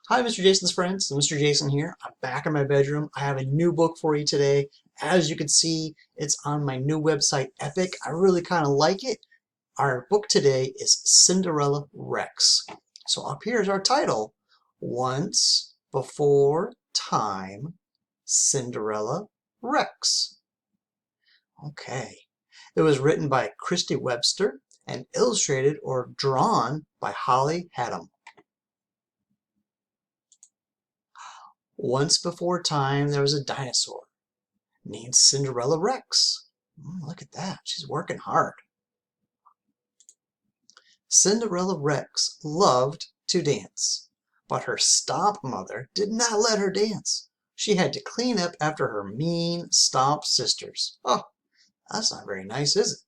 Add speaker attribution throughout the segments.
Speaker 1: Hi, Mr. Jason's friends. Mr. Jason here. I'm back in my bedroom. I have a new book for you today. As you can see, it's on my new website, Epic. I really kind of like it. Our book today is Cinderella Rex. So up here is our title, Once Before Time, Cinderella Rex. Okay. It was written by Christy Webster and illustrated or drawn by Holly Haddam. Once before time, there was a dinosaur named Cinderella Rex. Look at that. She's working hard. Cinderella Rex loved to dance, but her stepmother did not let her dance. She had to clean up after her mean stomp sisters. Oh, that's not very nice, is it?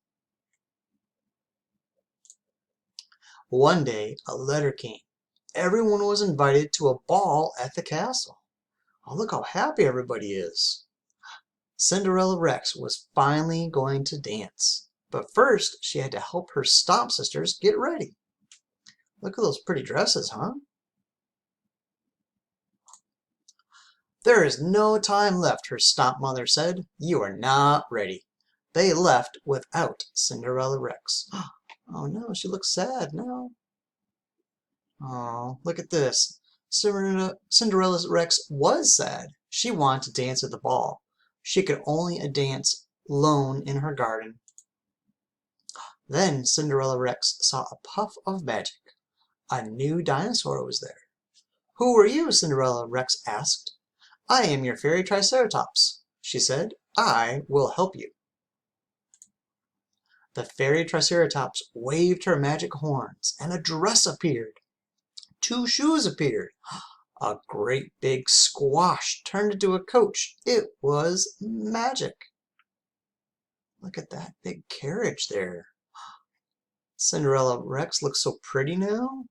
Speaker 1: One day, a letter came. Everyone was invited to a ball at the castle. Oh, look how happy everybody is. Cinderella Rex was finally going to dance. But first, she had to help her stomp sisters get ready. Look at those pretty dresses, huh? There is no time left, her stomp mother said. You are not ready. They left without Cinderella Rex. Oh no, she looks sad now. Oh, look at this. Cinderella Rex was sad. She wanted to dance at the ball. She could only dance alone in her garden. Then Cinderella Rex saw a puff of magic. A new dinosaur was there. Who are you? Cinderella Rex asked. I am your fairy Triceratops, she said. I will help you. The fairy Triceratops waved her magic horns, and a dress appeared. 2 shoes appeared. A great big squash turned into a coach. It was magic. Look at that big carriage there. Cinderella Rex looks so pretty now.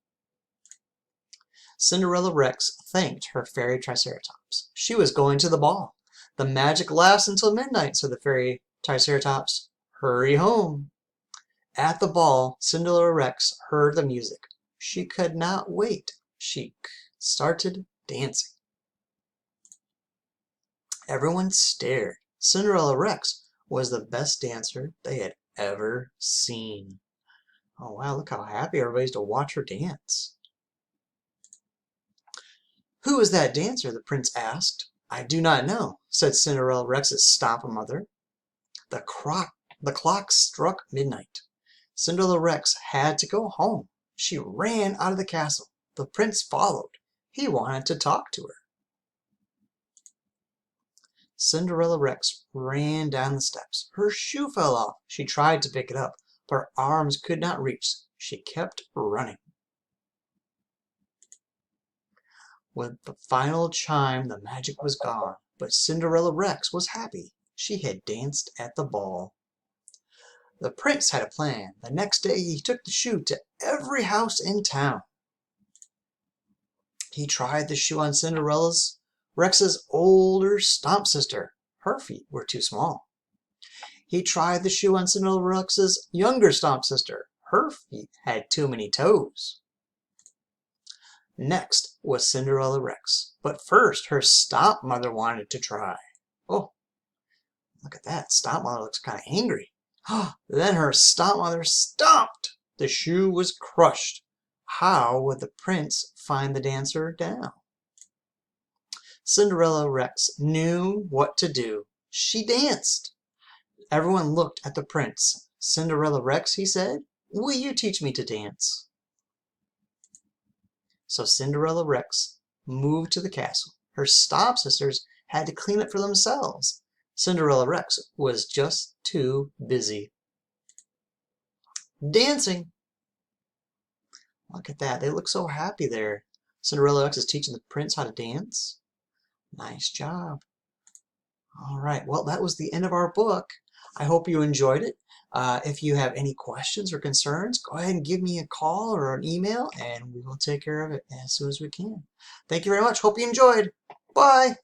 Speaker 1: Cinderella Rex thanked her fairy Triceratops. She was going to the ball. The magic lasts until midnight, said the fairy Triceratops. Hurry home. At the ball, Cinderella Rex heard the music. She could not wait. She started dancing. Everyone stared. Cinderella Rex was the best dancer they had ever seen. Oh wow, look how happy everybody is to watch her dance. Who is that dancer? The prince asked. I do not know, said Cinderella Rex's stepmother. The clock struck midnight. Cinderella Rex had to go home. She ran out of the castle. The prince followed. He wanted to talk to her. Cinderella Rex ran down the steps. Her shoe fell off. She tried to pick it up, but her arms could not reach. She kept running. With the final chime, the magic was gone, but Cinderella Rex was happy. She had danced at the ball. The prince had a plan. The next day he took the shoe to every house in town. He tried the shoe on Cinderella Rex's older stomp sister. Her feet were too small. He tried the shoe on Cinderella Rex's younger stomp sister. Her feet had too many toes. Next was Cinderella Rex. But first her stomp mother wanted to try. Oh, look at that. Stomp mother looks kind of angry. Then her stomp mother stomped. The shoe was crushed. How would the prince find the dancer now? Cinderella Rex knew what to do. She danced. Everyone looked at the prince. Cinderella Rex, he said, will you teach me to dance? So Cinderella Rex moved to the castle. Her stepsisters had to clean it for themselves. Cinderella Rex was just too busy dancing. Look at that. They look so happy there. Cinderella Rex is teaching the prince how to dance. Nice job. All right. Well, that was the end of our book. I hope you enjoyed it. If you have any questions or concerns, go ahead and give me a call or an email, and we will take care of it as soon as we can. Thank you very much. Hope you enjoyed. Bye.